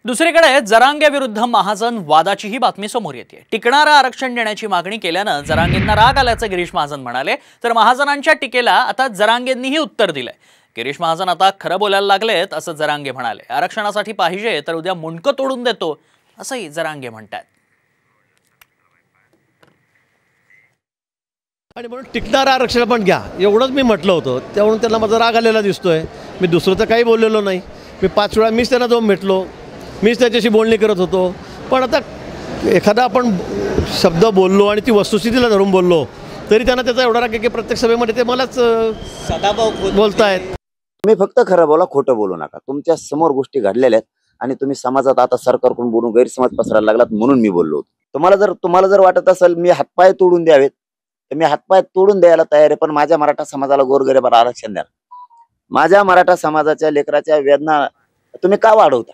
दुसरीकडे जरांगे विरुद्ध महाजन वादाचीही बातमी समोर येते। टिकणारं आरक्षण देण्याची मागणी केल्यानं जरांगेंना राग आल्याचं गिरीश महाजन म्हणाले, तर महाजनांच्या टीकेला आता जरांगेंनीही उत्तर दिलंय। गिरीश महाजन आता खरं बोलायला लागलेत असं जरांगे म्हणाले। आरक्षणासाठी पाहिजे तर उद्या मुंडकं तोडून देतो असंही जरांगे म्हणतात। आणि म्हणून टिकणारं आरक्षण पण घ्या एवढंच मी म्हटलं होतं, त्यामुळे त्यांना माझा राग आलेला दिसतोय। मी दुसरं तर काही बोललेलो नाही। मी 5 वेळा मीच त्यांना जाऊन भेटलो, मीच त्याच्याशी बोलणी करत होतो। पण आता एखादा आपण शब्द बोललो आणि ती वस्तुस्थितीला धरून बोललो तरी त्यांना त्याचा एवढा राग आहे की प्रत्येक सभेमध्ये ते मलाच सदाभाऊ बोलतायत। मी फक्त खरं बोला, खोटं बोलू नका। तुमच्या समोर गोष्टी घडलेल्या आहेत आणि तुम्ही समाजात आता सरकारकडून बोलून गैरसमज पसरायला लागलात म्हणून मी बोललो होतो। तुम्हाला जर वाटत असेल मी हातपाय तोडून द्यावेत तर मी हातपाय तोडून द्यायला तयार आहे, पण माझ्या मराठा समाजाला गोरगरिबाला आरक्षण द्या। माझ्या मराठा समाजाच्या लेकराच्या वेदना तुम्ही का वाढवता?